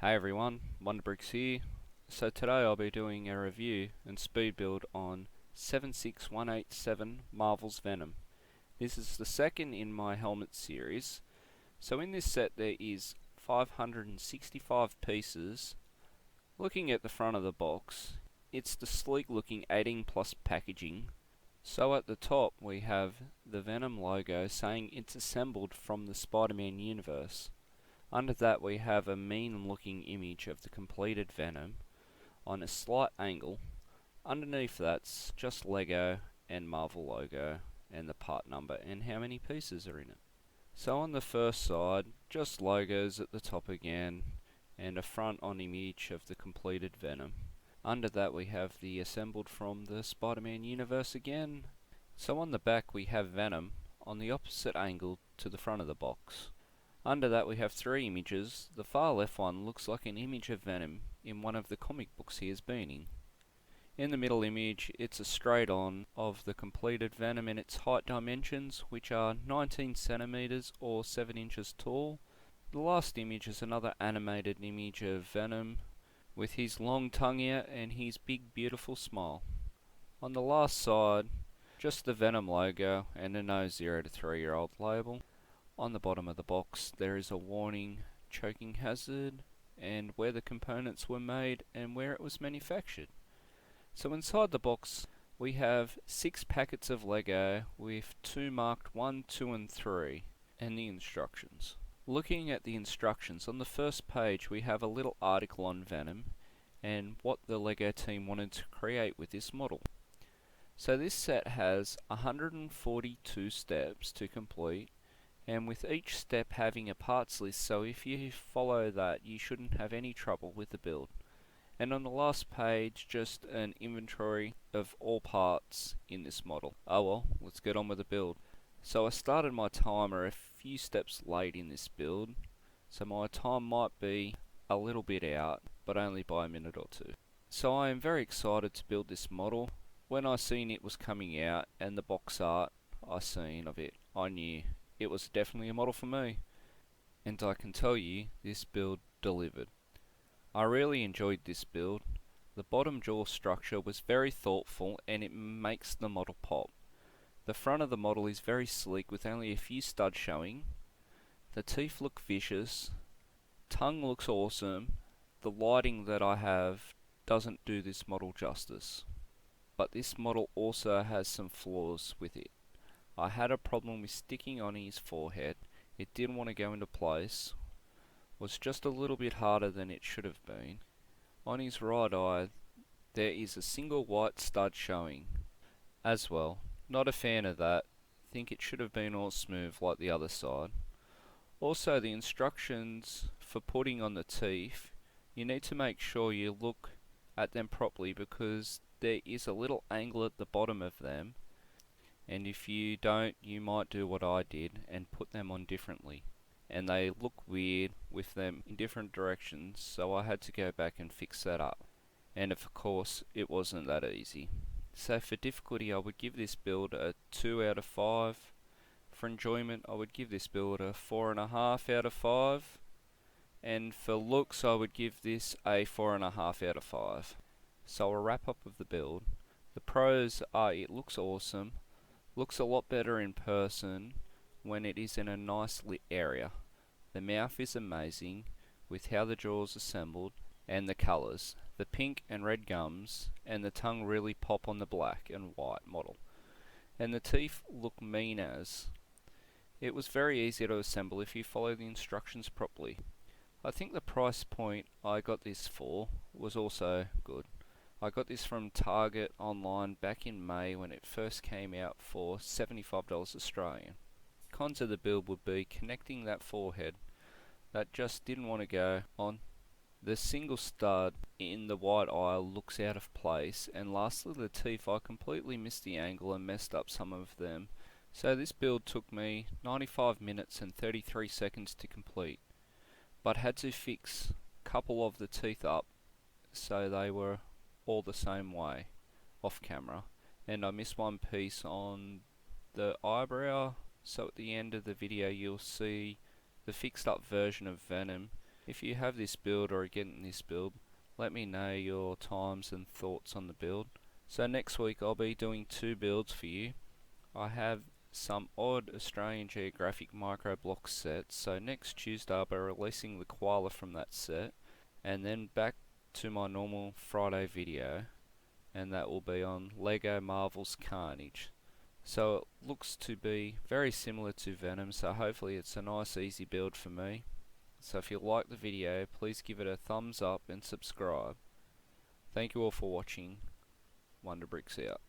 Hey everyone, Wonderbricks here. So today I'll be doing a review and speed build on 76187 Marvel's Venom. This is the second in my helmet series. So in this set there is 565 pieces. Looking at the front of the box, it's the sleek looking 18 plus packaging. So at the top we have the Venom logo saying it's assembled from the Spider-Man universe. Under that we have a mean looking image of the completed Venom on a slight angle. Underneath that's just Lego and Marvel logo and the part number and how many pieces are in it. So on the first side, just logos at the top again and a front on image of the completed Venom. Under that we have the assembled from the Spider-Man universe again. So on the back we have Venom on the opposite angle to the front of the box. Under that we have three images. The far left one looks like an image of Venom in one of the comic books he has been in. In the middle image it's a straight on of the completed Venom in its height dimensions, which are 19 centimeters or 7 inches tall. The last image is another animated image of Venom with his long tongue out and his big beautiful smile. On the last side, just the Venom logo and a no 0 to 3-year-old label. On the bottom of the box there is a warning, choking hazard, and where the components were made and where it was manufactured. So inside the box we have 6 packets of Lego with 2 marked 1, 2 and 3 and the instructions. Looking at the instructions, on the first page we have a little article on Venom and what the Lego team wanted to create with this model. So this set has 142 steps to complete, and with each step having a parts list, so if you follow that you shouldn't have any trouble with the build. And on the last page just an inventory of all parts in this model. Oh well, let's get on with the build. So I started my timer a few steps late in this build, so my time might be a little bit out, but only by a minute or two. So I am very excited to build this model. When I seen it was coming out and the box art I seen of it, I knew it was definitely a model for me, and I can tell you this build delivered. I really enjoyed this build. The bottom jaw structure was very thoughtful and it makes the model pop. The front of the model is very sleek with only a few studs showing. The teeth look vicious. Tongue looks awesome. The lighting that I have doesn't do this model justice. But this model also has some flaws with it. I had a problem with sticking on his forehead. It didn't want to go into place. Was just a little bit harder than it should have been. On his right eye there is a single white stud showing as well. Not a fan of that. Think it should have been all smooth like the other side. Also the instructions for putting on the teeth, you need to make sure you look at them properly because there is a little angle at the bottom of them, and if you don't you might do what I did and put them on differently, and they look weird with them in different directions, so I had to go back and fix that up, and of course it wasn't that easy. So for difficulty I would give this build a 2 out of 5. For enjoyment I would give this build a 4.5 out of 5, and for looks I would give this a 4.5 out of 5. So a wrap up of the build. The pros are it looks awesome, looks a lot better in person when it is in a nice lit area. The mouth is amazing with how the jaw is assembled and the colours. The pink and red gums and the tongue really pop on the black and white model. And the teeth look mean as. It was very easy to assemble if you follow the instructions properly. I think the price point I got this for was also good. I got this from Target online back in May when it first came out for $75 Australian. Cons of the build would be connecting that forehead that just didn't want to go on. The single stud in the white eye looks out of place, and lastly the teeth, I completely missed the angle and messed up some of them. So this build took me 95 minutes and 33 seconds to complete, but had to fix a couple of the teeth up so they were all the same way off camera, and I missed one piece on the eyebrow, so at the end of the video you'll see the fixed up version of Venom If you have this build or are getting this build, let me know your times and thoughts on the build. So next week I'll be doing 2 builds for you. I have some odd Australian Geographic micro block sets, so next Tuesday I'll be releasing the koala from that set, and then back to my normal Friday video, and that will be on Lego Marvel's Carnage. So it looks to be very similar to Venom, so hopefully it's a nice easy build for me. So if you like the video, please give it a thumbs up and subscribe. Thank you all for watching. Wonderbricks out.